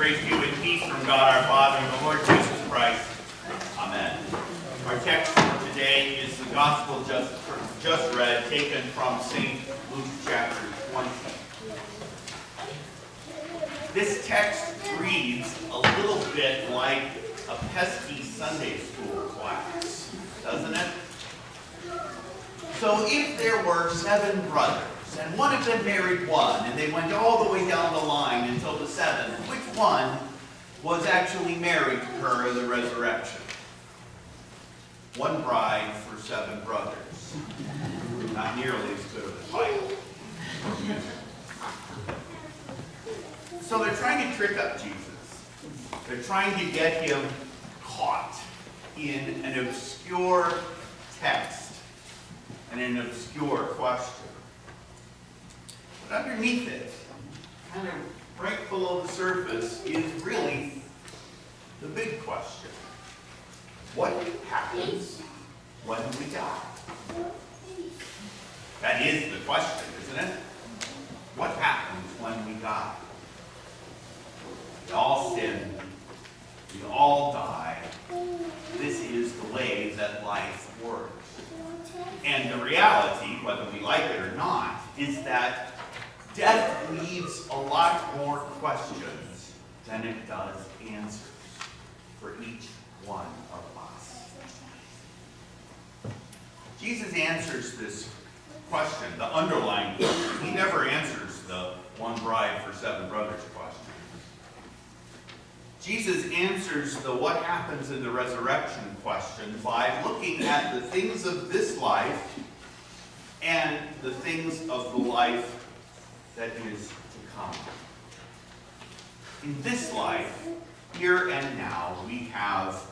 Grace to you and peace from God our Father and the Lord Jesus Christ. Amen. Our text for today is the gospel just read, taken from St. Luke chapter 20. This text reads a little bit like a pesky Sunday school class, doesn't it? So if there were 7 brothers, and one of them married one, and they went all the way down the line until the 7th, which one was actually married to her in the resurrection? One bride for 7 brothers. Not nearly as good of a title. So they're trying to trick up Jesus. They're trying to get him caught in an obscure text and an obscure question. But underneath it, kind of right below the surface, is really the big question. What happens when we die? That is the question, isn't it? What happens when we die? We all sin. We all die. This is the way that life works. And the reality, whether we like it or not, is that death leaves a lot more questions than it does answers for each one of us. Jesus answers this question, the underlying question. He never answers the one bride for 7 brothers question. Jesus answers the what happens in the resurrection question by looking at the things of this life and the things of the life that is to come. In this life, here and now, we have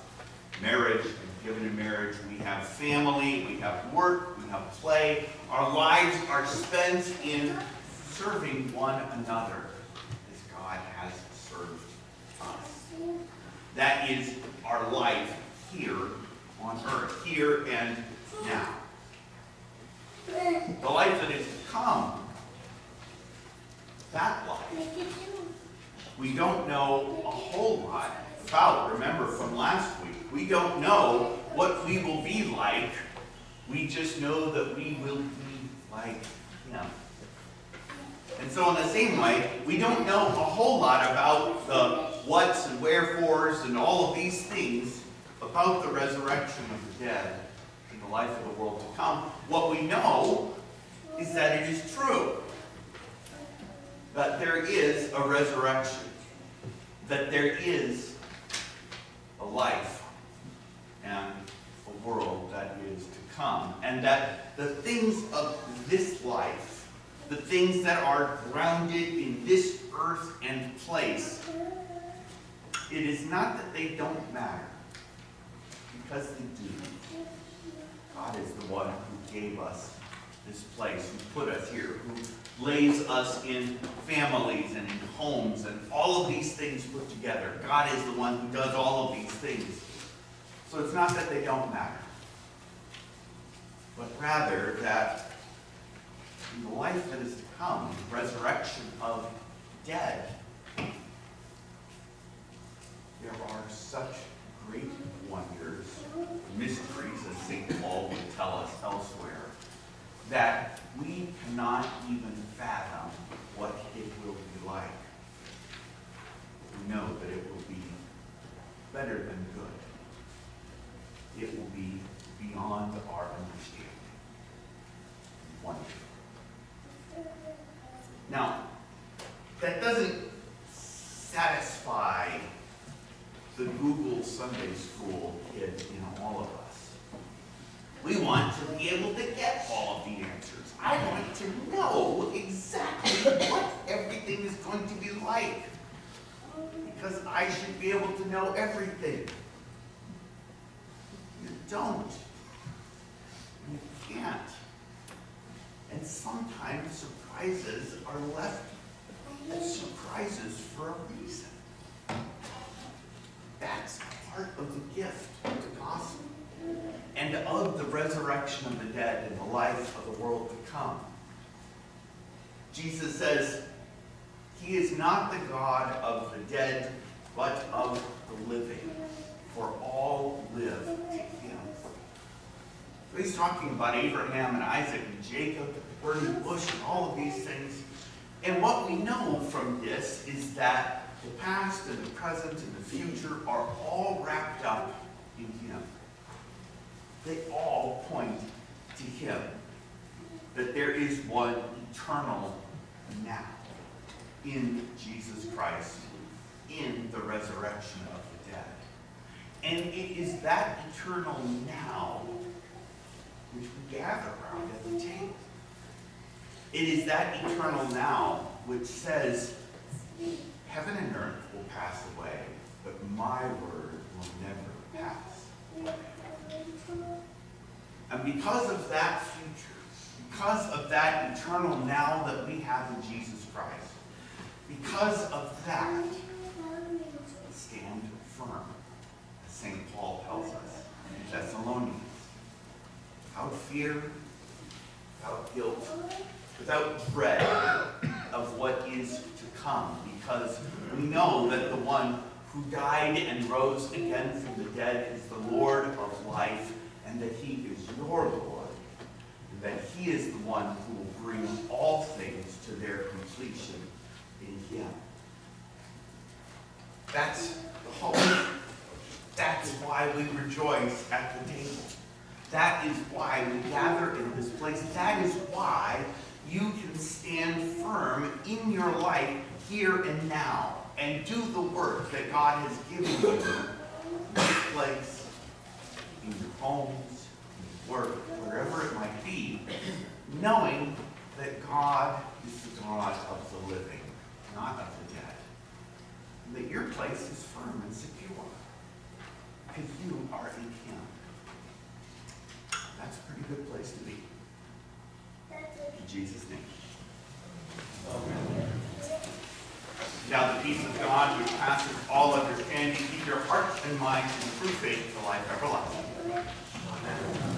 marriage, and given in marriage, we have family, we have work, we have play. Our lives are spent in serving one another as God has served us. That is our life here on earth, here and now. The life that is to come, that life, we don't know a whole lot about. Remember from last week, we don't know what we will be like. We just know that we will be like Him. And so in the same way, we don't know a whole lot about the whats and wherefores and all of these things about the resurrection of the dead and the life of the world to come. What we know is that it is true. That there is a resurrection, that there is a life and a world that is to come, and that the things of this life, the things that are grounded in this earth and place, it is not that they don't matter, because they do. God is the one who gave us this place, who put us here, who lays us in families and in homes and all of these things put together. God is the one who does all of these things. So it's not that they don't matter, but rather that in the life that is to come, the resurrection of the dead, there are such great wonders, mysteries, as St. Paul would tell us elsewhere, that we cannot even fathom what it will be like. We know that it will be better than good. It will be beyond our understanding. Wonderful. Now, that doesn't satisfy the Google Sunday School kid in all of us. We want to be able to get all of the answers. I want to know exactly what everything is going to be like. Because I should be able to know everything. You don't. You can't. And sometimes surprises are left as surprises for a reason. That's part of the gift of the gospel and of the resurrection of the dead and the life of the world to come. Jesus says He is not the God of the dead, but of the living, for all live to him. So he's talking about Abraham and Isaac and Jacob, the burning bush, and all of these things. And what we know from this is that the past and the present and the future are all wrapped up in him. They all point to him. That there is one eternal now in Jesus Christ, in the resurrection of the dead. And it is that eternal now which we gather around at the table. It is that eternal now which says, heaven and earth will pass away, but my word will never pass away. And because of that future, because of that eternal now that we have in Jesus Christ, because of that, stand firm, as St. Paul tells us in Thessalonians. Without fear, without guilt, without dread of what is to come, because we know that the one who died and rose again from the dead is the Lord of life, and that he is your Lord, and that he is the one who will bring all things to their completion in him. That's the hope. That's why we rejoice at the table. That is why we gather in this place. That is why you can stand firm in your life here and now and do the work that God has given you in this place, in your homes, in your work, wherever it might be, knowing that God is the God of the living, not of the dead. And that your place is firm and secure because you are in him. That's a pretty good place to be. In Jesus' name. Amen. Now the peace of God, which passes all understanding, keep your hearts and minds in true faith to life everlasting. Amen.